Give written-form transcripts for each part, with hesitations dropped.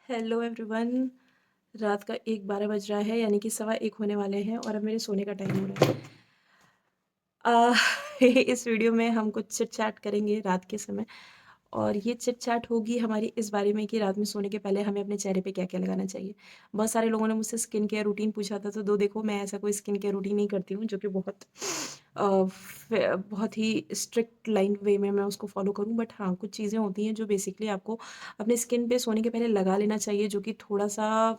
Hello everyone. रात का 1:12 बज रहा है, यानी कि 1:15 होने वाले हैं और अब मेरे सोने का टाइम हो रहा है। अ, इस वीडियो में हम कुछ चिट-चैट करेंगे रात के समय और ये चिट-चैट होगी हमारी इस बारे में कि रात में सोने के पहले हमें अपने चेहरे पे क्या-क्या लगाना चाहिए। बहुत सारे लोगों ने मुझसे स्किन केयर रूटीन पूछा था, तो देखो मैं ऐसा कोई स्किन केयर रूटीन नहीं करती हूँ जो कि बहुत ही स्ट्रिक्ट लाइन वे में मैं उसको फ़ॉलो करूँ। बट हाँ, कुछ चीज़ें होती हैं जो बेसिकली आपको अपने स्किन पे सोने के पहले लगा लेना चाहिए, जो कि थोड़ा-सा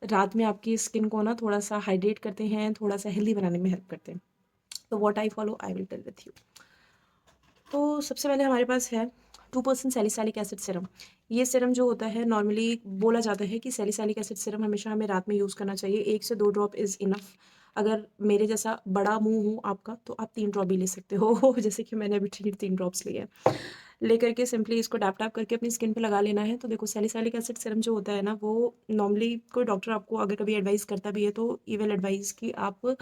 रात में आपकी स्किन को ना थोड़ा-सा हाइड्रेट करते हैं, थोड़ा-सा हेल्दी बनाने में हेल्प करते हैं। तो what I follow I will tell with you. तो सबसे पहले हमारे पास है 2% सैलिसिलिक एसिड सीरम। ये सीरम जो होता है नॉर्मली बोला जाता है कि सैलिसिलिक एसिड सीरम हमेशा हमें रात में यूज़ करना चाहिए। 1 से 2 ड्रॉप इज़ इनफ। अगर मेरे जैसा बड़ा मुँह हो आपका तो आप 3 ड्रॉप भी ले सकते हो जैसे कि मैंने अभी 3 ड्रॉप्स लिए हैं। लेकर के सिंपली इसको डैप-डैप करके अपनी स्किन पे लगा लेना है। तो देखो सैलिसिलिक एसिड सीरम जो होता है ना, वो नॉर्मली कोई डॉक्टर आपको अगर कभी एडवाइस करता भी है तो ही विल एडवाइस कि आप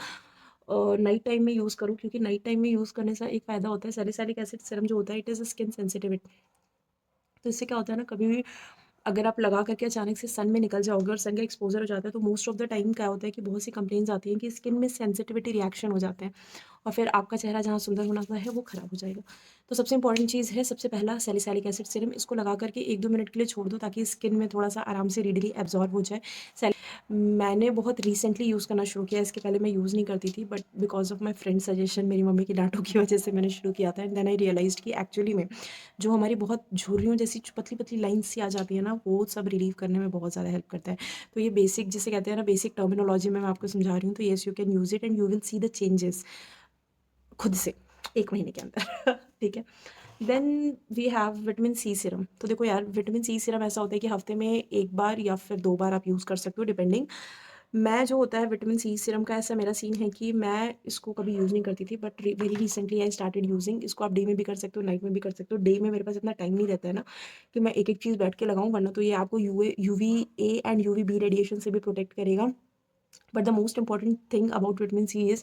नाइट टाइम में यूज़ करो, क्योंकि नाइट टाइम में यूज़ करने से एक फ़ायदा होता है। सैलिसिलिक एसिड सीरम जो होता है it is a skin sensitive. तो इससे क्या होता है ना, कभी भी अगर आप लगा करके अचानक से सन में निकल जाओगे और सन का एक्सपोज़र हो जाता है तो मोस्ट ऑफ द टाइम क्या होता है कि बहुत सी कंप्लेंट्स आती हैं कि स्किन में सेंसिटिविटी रिएक्शन हो जाते हैं और फिर आपका चेहरा जहाँ सुंदर होना था है वो ख़राब हो जाएगा। तो सबसे इंपॉर्टेंट चीज़ है, सबसे पहला सैलिसिलिक एसिड सीरम। इसको लगा करके 1-2 मिनट के लिए छोड़ दो ताकि स्किन में थोड़ा-सा आराम से रीडली एब्ज़ॉर्ब हो जाए। सैल मैंने बहुत रिसेंटली यूज़ करना शुरू किया है, इसके पहले मैं यूज़ नहीं करती थी, but because of my friend suggestion, मेरी मम्मी की डाँटों की वजह से मैंने शुरू किया था एंड देन आई रियलाइज़्ड कि एक्चुअली में जो हमारी बहुत झुर्रियों जैसी पतली-पतली लाइन्स सी आ जाती है ना, वो सब रिलीव करने में बहुत ज़्यादा हेल्प करता है। तो ये बेसिक जिसे कहते हैं ना, बेसिक टर्मिनोलॉजी में मैं आपको समझा रही हूँ, तो yes you can use it and you will see the changes खुद से 1 महीने के अंदर ठीक है। Then we have vitamin C serum. तो देखो यार, विटामिन सी सीरम ऐसा होता है कि हफ्ते में 1 बार या फिर 2 बार आप यूज़ कर सकते हो डिपेंडिंग। मैं जो होता है विटामिन सी सीरम का ऐसा मेरा सीन है कि मैं इसको कभी यूज़ नहीं करती थी, but very recently I started using. इसको आप डे में भी कर सकते हो, नाइट में भी कर सकते हो। डे में मेरे पास इतना टाइम नहीं रहता है ना कि मैं एक एक चीज़ बैठ के लगाऊं, वरना तो ये आपको UV A and UV B radiation से भी प्रोटेक्ट करेगा। But the most important thing about vitamin C is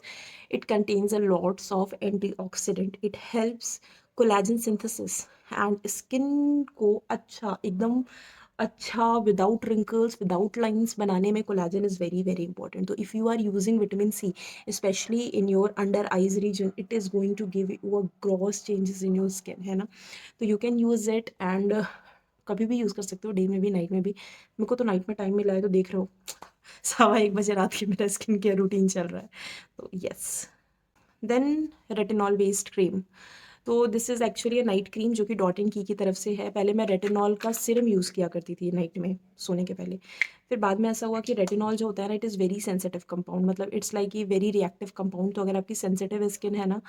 it contains a lots of antioxidant. It helps collagen synthesis and skin को अच्छा एकदम अच्छा विदाउट रिंकल्स विदाउट लाइंस बनाने में collagen is very very important. तो if you are using vitamin C specially in your under eyes region, it is going to give you a gross changes in your skin, है ना। तो you can use it and कभी भी use कर सकते हो, day में भी नाइट में भी। मेरे को तो नाइट में टाइम मिला है, तो देख रहे हो 1:15 रात की मेरा स्किन केयर रूटीन चल रहा है। तो yes. Then retinol based cream. तो this is actually a night cream जो कि डॉट एंड की तरफ से है। पहले मैं रेटिनॉल का सीरम यूज़ किया करती थी नाइट में सोने के पहले। फिर बाद में ऐसा हुआ कि रेटिनॉल जो होता है ना, it is very sensitive compound, मतलब इट्स लाइक ये वेरी रिएक्टिव कंपाउंड। तो अगर आपकी सेंसिटिव स्किन है ना,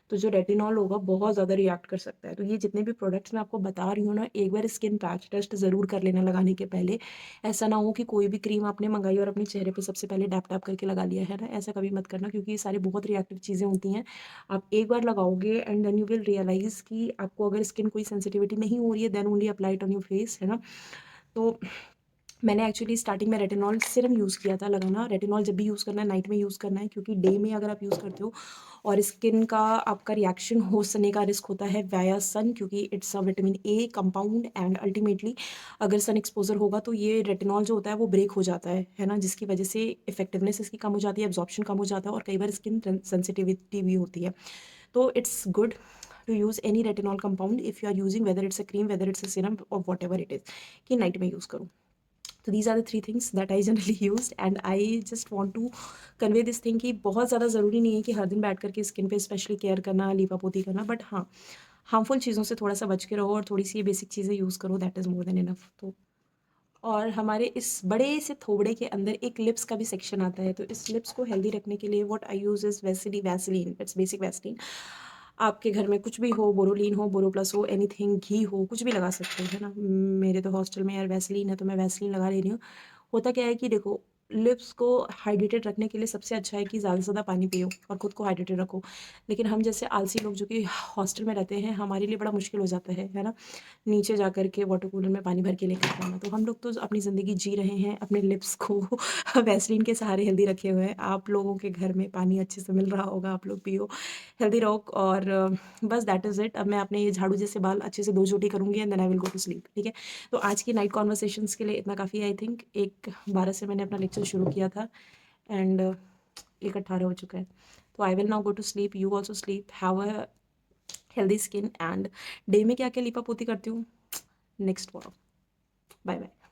तो जो रेटिनॉल होगा बहुत ज़्यादा रिएक्ट कर सकता है। तो ये जितने भी प्रोडक्ट्स मैं आपको बता रही हूँ ना, एक बार स्किन पैच टेस्ट ज़रूर कर लेना लगाने के पहले। ऐसा ना हो कि कोई भी क्रीम आपने मंगाई और अपने चेहरे पे सबसे पहले डैप-डैप करके लगा लिया, है ना? ऐसा कभी मत करना, क्योंकि ये सारी बहुत रिएक्टिव चीज़ें होती हैं। आप एक बार लगाओगे and then you will realise कि आपको अगर स्किन कोई सेंसिटिविटी नहीं हो रही है, then only apply it on your face, है ना? तो मैंने एक्चुअली स्टार्टिंग में रेटिनॉल सीरम यूज़ किया था लगाना। रेटिनॉल जब भी यूज़ करना है नाइट में यूज़ करना है, क्योंकि डे में अगर आप यूज़ करते हो और स्किन का आपका रिएक्शन हो सने का रिस्क होता है वाया सन, क्योंकि it's a vitamin A compound and ultimately अगर सन एक्सपोज़र होगा तो ये रेटिनॉल जो होता है वो ब्रेक हो जाता है ना? जिसकी वजह से इफेक्टिवनेस इसकी कम हो जाती है, एब्ज़ॉर्प्शन कम हो जाता है और कई बार स्किन सेंसिटिविटी भी होती है। तो it's good to use any retinol compound if you are using, whether it's a cream, whether it's a serum और व्हाटएवर इट इज़, कि नाइट में यूज़ करो। तो these are the 3 things that I generally used and I just want to convey this thing कि बहुत ज़्यादा ज़रूरी नहीं है कि हर दिन बैठ कर के स्किन पे स्पेशली केयर करना, लीपापोती करना, बट हाँ, हार्मफुल चीज़ों से थोड़ा-सा बच के रहो और थोड़ी-सी ये बेसिक चीज़ें यूज़ करो, that is more than enough. तो और हमारे इस बड़े से थोबड़े के अंदर एक लिप्स का भी सेक्शन आता है, तो इस लिप्स को हेल्दी रखने के लिए what I use is Vaseline, it's basic Vaseline. आपके घर में कुछ भी हो, बोरोलीन हो, बोरोप्लस हो, एनीथिंग, घी हो, कुछ भी लगा सकते हो, है ना? मेरे तो हॉस्टल में यार वैसलीन है, तो मैं वैसलीन लगा ले रही हूँ। होता क्या है कि देखो, लिप्स को हाइड्रेटेड रखने के लिए सबसे अच्छा है कि ज़्यादा से ज़्यादा पानी पियो और खुद को हाइड्रेटेड रखो। लेकिन हम जैसे आलसी लोग जो कि हॉस्टल में रहते हैं, हमारे लिए बड़ा मुश्किल हो जाता है ना? नीचे जा कर के वाटर कूलर में पानी भर के लेकर के आना। तो हम लोग तो अपनी ज़िंदगी जी रहे हैं, अपने लिप्स को वैसलीन के सहारे हेल्दी रखे हुए हैं। आप लोगों के घर में पानी अच्छे से मिल रहा होगा, आप लोग पियो, हेल्दी रहो और बस दैट इज़ इट। अब मैं अपने ये झाड़ू जैसे बाल अच्छे से 2 चोटी करूँगी and then I will go to sleep, ठीक है? तो आज की नाइट कन्वर्सेशंस के लिए इतना काफ़ी है आई थिंक। 1:12 से मैंने अपना लेक्चर शुरू किया था एंड 1:18 हो चुका है। तो I will now go to sleep, you also sleep, have a healthy skin and day में क्या-क्या लीपा-पोती करती हूँ, नेक्स्ट फॉलो। Bye bye.